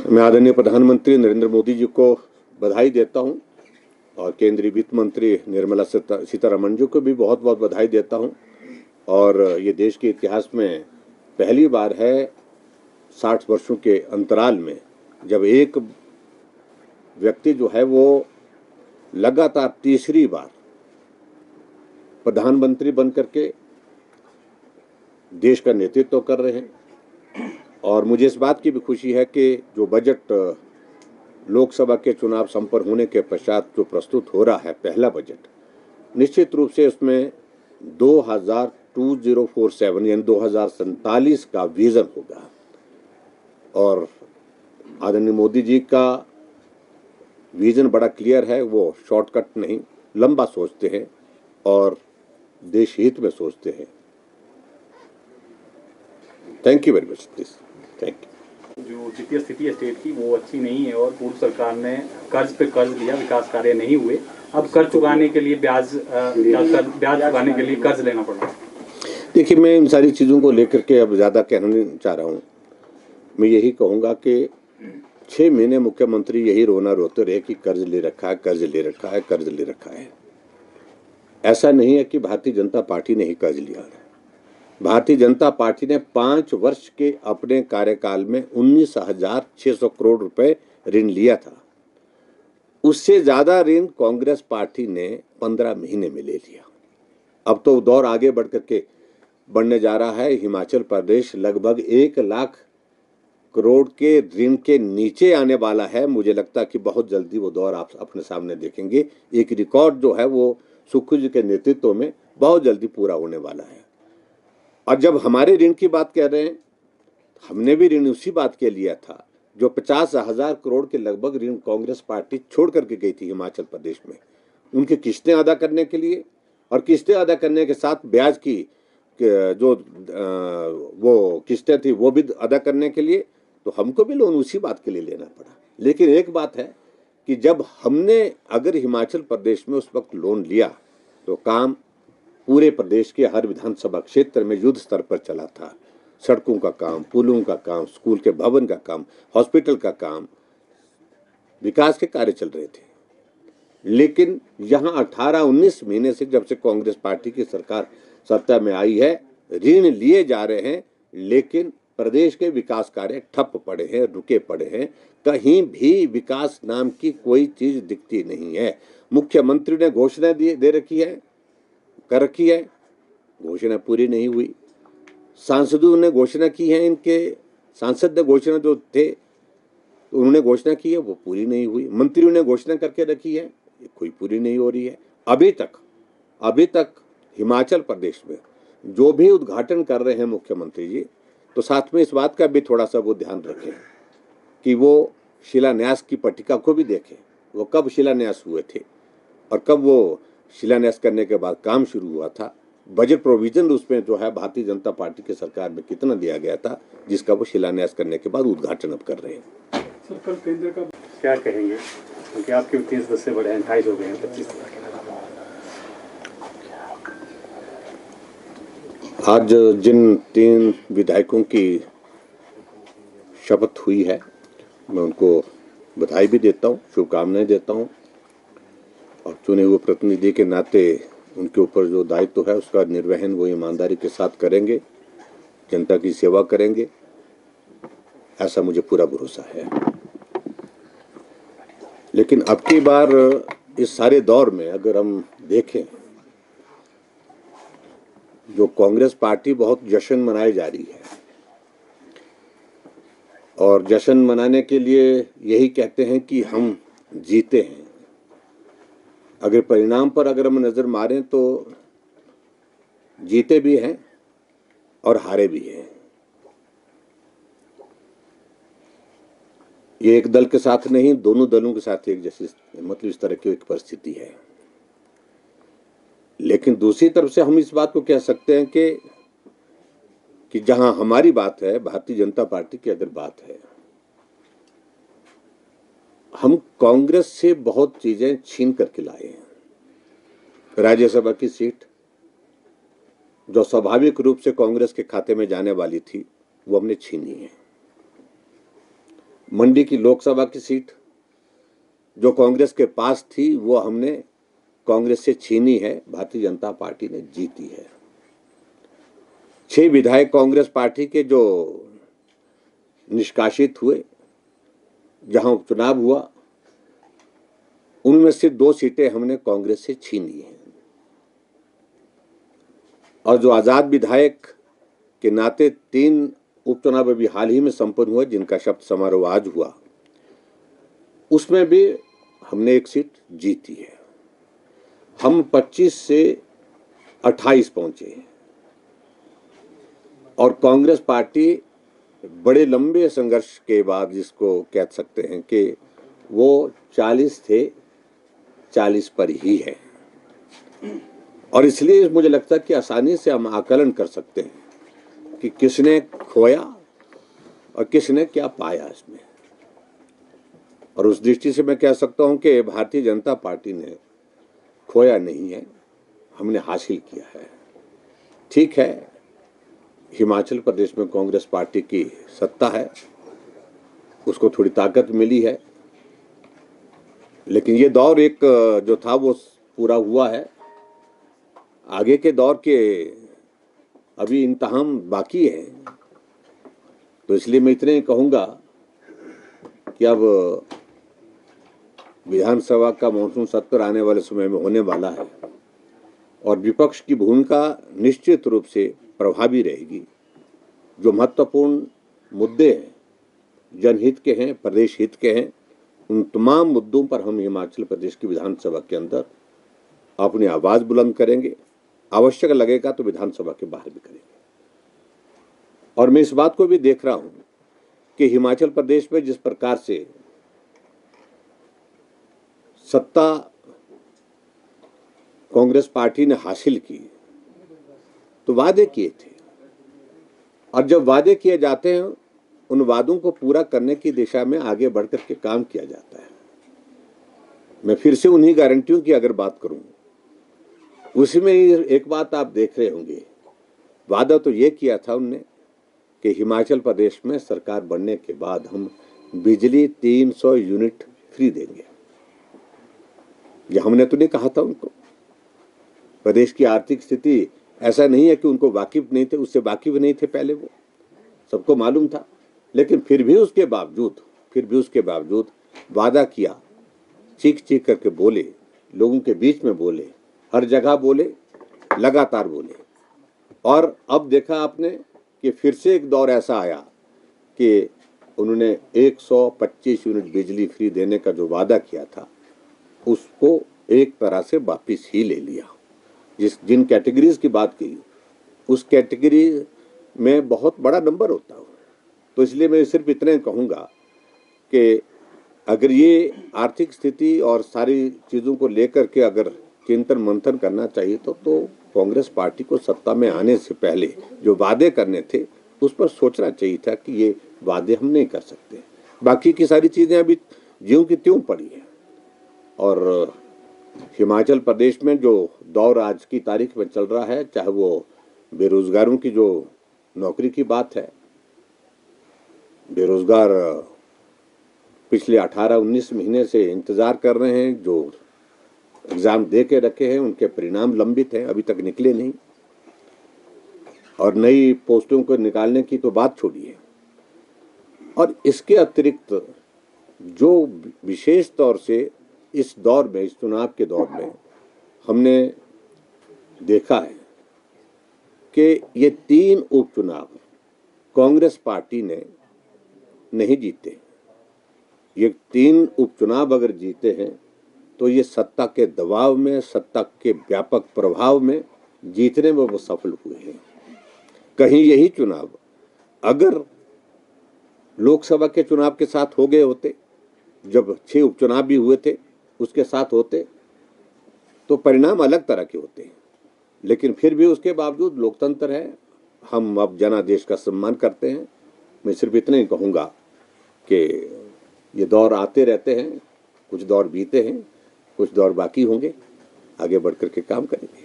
मैं आदरणीय प्रधानमंत्री नरेंद्र मोदी जी को बधाई देता हूं और केंद्रीय वित्त मंत्री निर्मला सीतारमण जी को भी बहुत बहुत बधाई देता हूं। और ये देश के इतिहास में पहली बार है 60 वर्षों के अंतराल में जब एक व्यक्ति जो है वो लगातार तीसरी बार प्रधानमंत्री बनकर के देश का नेतृत्व कर रहे हैं। और मुझे इस बात की भी खुशी है कि जो बजट लोकसभा के चुनाव संपन्न होने के पश्चात जो प्रस्तुत हो रहा है पहला बजट, निश्चित रूप से उसमें 2047 यानी 2047 का विजन होगा। और आदरणीय मोदी जी का विजन बड़ा क्लियर है, वो शॉर्टकट नहीं, लंबा सोचते हैं और देश हित में सोचते हैं। Thank you very much please. Thank you. जो वित्तीय स्थिति है स्टेट की वो अच्छी नहीं है और पूर्व सरकार ने कर्ज पे कर्ज लिया, विकास कार्य नहीं हुए। अब कर्ज चुकाने के लिए ब्याज चुकाने के लिए कर्ज लेना पड़ रहा है। देखिए, मैं इन सारी चीज़ों को लेकर के अब ज़्यादा कहना नहीं चाह रहा हूँ। मैं यही कहूँगा कि 6 महीने मुख्यमंत्री यही रोना रोते रहे कि कर्ज ले रखा है, कर्ज ले रखा है, कर्ज ले रखा है। ऐसा नहीं है कि भारतीय जनता पार्टी ने ही कर्ज लिया है। भारतीय जनता पार्टी ने 5 वर्ष के अपने कार्यकाल में 19,600 करोड़ रुपए ऋण लिया था। उससे ज्यादा ऋण कांग्रेस पार्टी ने 15 महीने में ले लिया। अब तो दौर आगे बढ़ने जा रहा है। हिमाचल प्रदेश लगभग 1 लाख करोड़ के ऋण के नीचे आने वाला है। मुझे लगता है कि बहुत जल्दी वो दौर आप अपने सामने देखेंगे। एक रिकॉर्ड जो है वो सुखू जी के नेतृत्व में बहुत जल्दी पूरा होने वाला है। और जब हमारे ऋण की बात कर रहे हैं, हमने भी ऋण उसी बात के लिया था जो 50,000 करोड़ के लगभग ऋण कांग्रेस पार्टी छोड़ करके गई थी हिमाचल प्रदेश में, उनकी किस्तें अदा करने के लिए। और किस्तें अदा करने के साथ ब्याज की जो वो किस्तें थी वो भी अदा करने के लिए, तो हमको भी लोन उसी बात के लिए लेना पड़ा। लेकिन एक बात है कि जब हमने अगर हिमाचल प्रदेश में उस वक्त लोन लिया तो काम पूरे प्रदेश के हर विधानसभा क्षेत्र में युद्ध स्तर पर चला था। सड़कों का काम, पुलों का काम, स्कूल के भवन का काम, हॉस्पिटल का काम, विकास के कार्य चल रहे थे। लेकिन यहाँ 18-19 महीने से जब से कांग्रेस पार्टी की सरकार सत्ता में आई है, ऋण लिए जा रहे हैं, लेकिन प्रदेश के विकास कार्य ठप पड़े हैं, रुके पड़े हैं। कहीं भी विकास नाम की कोई चीज दिखती नहीं है। मुख्यमंत्री ने घोषणा दे रखी है, कर रखी है, घोषणा पूरी नहीं हुई। सांसदों ने घोषणा की है, इनके सांसद ने घोषणा जो थे उन्होंने घोषणा की है, वो पूरी नहीं हुई। मंत्रियों ने घोषणा करके रखी है, कोई पूरी नहीं हो रही है। अभी तक हिमाचल प्रदेश में जो भी उद्घाटन कर रहे हैं मुख्यमंत्री जी, तो साथ में इस बात का भी थोड़ा सा वो ध्यान रखें कि वो शिलान्यास की पट्टिका को भी देखें, वो कब शिलान्यास हुए थे और कब वो शिलान्यास करने के बाद काम शुरू हुआ था। बजट प्रोविजन उसमें जो है भारतीय जनता पार्टी की सरकार में कितना दिया गया था, जिसका वो शिलान्यास करने के बाद उद्घाटन अब कर रहे हैं। सर, कल केंद्र का क्या कहेंगे, क्योंकि आपके 30 सदस्य बढ़े हैं, 28 हो गए हैं, 25। आज जिन 3 विधायकों की शपथ हुई है, मैं उनको बधाई भी देता हूँ, शुभकामनाएं देता हूँ। और चुने हुए प्रतिनिधि के नाते उनके ऊपर जो दायित्व है उसका निर्वहन वो ईमानदारी के साथ करेंगे, जनता की सेवा करेंगे, ऐसा मुझे पूरा भरोसा है। लेकिन अब की बार इस सारे दौर में अगर हम देखें, जो कांग्रेस पार्टी बहुत जश्न मनाई जा रही है और जश्न मनाने के लिए यही कहते हैं कि हम जीते हैं। अगर परिणाम पर अगर हम नजर मारें तो जीते भी हैं और हारे भी हैं। ये एक दल के साथ नहीं, दोनों दलों के साथ एक जैसी मतलब इस तरह की एक परिस्थिति है। लेकिन दूसरी तरफ से हम इस बात को कह सकते हैं कि जहां हमारी बात है, भारतीय जनता पार्टी की अगर बात है, हम कांग्रेस से बहुत चीजें छीन करके लाए हैं। राज्यसभा की सीट जो स्वाभाविक रूप से कांग्रेस के खाते में जाने वाली थी वो हमने छीनी है। मंडी की लोकसभा की सीट जो कांग्रेस के पास थी वो हमने कांग्रेस से छीनी है, भारतीय जनता पार्टी ने जीती है। 6 विधायक कांग्रेस पार्टी के जो निष्कासित हुए, जहां उपचुनाव हुआ, उनमें से 2 सीटें हमने कांग्रेस से छीनी है। और जो आजाद विधायक के नाते 3 उपचुनाव अभी हाल ही में संपन्न हुए, जिनका शपथ समारोह आज हुआ, उसमें भी हमने 1 सीट जीती है। हम 25 से 28 पहुंचे हैं और कांग्रेस पार्टी बड़े लंबे संघर्ष के बाद, जिसको कह सकते हैं कि वो 40 थे, 40 पर ही है। और इसलिए मुझे लगता है कि आसानी से हम आकलन कर सकते हैं कि किसने खोया और किसने क्या पाया इसमें। और उस दृष्टि से मैं कह सकता हूं कि भारतीय जनता पार्टी ने खोया नहीं है, हमने हासिल किया है। ठीक है, हिमाचल प्रदेश में कांग्रेस पार्टी की सत्ता है, उसको थोड़ी ताकत मिली है, लेकिन ये दौर एक जो था वो पूरा हुआ है। आगे के दौर के अभी इंतहाम बाकी है। तो इसलिए मैं इतने ही कहूँगा कि अब विधानसभा का मॉनसून सत्र आने वाले समय में होने वाला है और विपक्ष की भूमिका निश्चित रूप से प्रभावी रहेगी। जो महत्वपूर्ण मुद्दे हैं, जनहित के हैं, प्रदेश हित के हैं, उन तमाम मुद्दों पर हम हिमाचल प्रदेश की विधानसभा के अंदर अपनी आवाज बुलंद करेंगे। आवश्यक लगेगा तो विधानसभा के बाहर भी करेंगे। और मैं इस बात को भी देख रहा हूं कि हिमाचल प्रदेश में जिस प्रकार से सत्ता कांग्रेस पार्टी ने हासिल की, तो वादे किए थे, और जब वादे किए जाते हैं उन वादों को पूरा करने की दिशा में आगे बढ़कर के काम किया जाता है। मैं फिर से उन्हीं गारंटियों की अगर बात करूं, उसमें एक बात आप देख रहे होंगे, वादा तो ये किया था उनने कि हिमाचल प्रदेश में सरकार बनने के बाद हम बिजली 300 यूनिट फ्री देंगे। ये हमने तो नहीं कहा था उनको। प्रदेश की आर्थिक स्थिति ऐसा नहीं है कि उनको वाकिफ नहीं थे, उससे वाकिफ नहीं थे, पहले वो सबको मालूम था, लेकिन फिर भी उसके बावजूद वादा किया, चीख चीख करके बोले, लोगों के बीच में बोले, हर जगह बोले, लगातार बोले। और अब देखा आपने कि फिर से एक दौर ऐसा आया कि उन्होंने 125 यूनिट बिजली फ्री देने का जो वादा किया था उसको एक तरह से वापिस ही ले लिया। जिन कैटेगरीज की बात की, उस कैटेगरी में बहुत बड़ा नंबर होता है। तो इसलिए मैं सिर्फ इतने कहूँगा कि अगर ये आर्थिक स्थिति और सारी चीज़ों को लेकर के अगर चिंतन मंथन करना चाहिए तो कांग्रेस पार्टी को सत्ता में आने से पहले जो वादे करने थे उस पर सोचना चाहिए था कि ये वादे हम नहीं कर सकते। बाकी की सारी चीज़ें अभी ज्यों की त्यों पड़ी है। और हिमाचल प्रदेश में जो दौर आज की तारीख में चल रहा है, चाहे वो बेरोजगारों की जो नौकरी की बात है, बेरोजगार पिछले 18-19 महीने से इंतजार कर रहे हैं, जो एग्जाम दे के रखे हैं उनके परिणाम लंबित हैं, अभी तक निकले नहीं, और नई पोस्टों को निकालने की तो बात छोड़िए। और इसके अतिरिक्त जो विशेष तौर से इस दौर में, इस चुनाव के दौर में हमने देखा है कि ये 3 उपचुनाव कांग्रेस पार्टी ने नहीं जीते। ये 3 उपचुनाव अगर जीते हैं तो ये सत्ता के दबाव में, सत्ता के व्यापक प्रभाव में जीतने में वो सफल हुए हैं। कहीं यही चुनाव अगर लोकसभा के चुनाव के साथ हो गए होते, जब 6 उपचुनाव भी हुए थे उसके साथ होते, तो परिणाम अलग तरह के होते। लेकिन फिर भी उसके बावजूद लोकतंत्र है, हम अब जनादेश का सम्मान करते हैं। मैं सिर्फ इतना ही कहूँगा कि ये दौर आते रहते हैं, कुछ दौर बीते हैं, कुछ दौर बाकी होंगे, आगे बढ़ कर के काम करेंगे।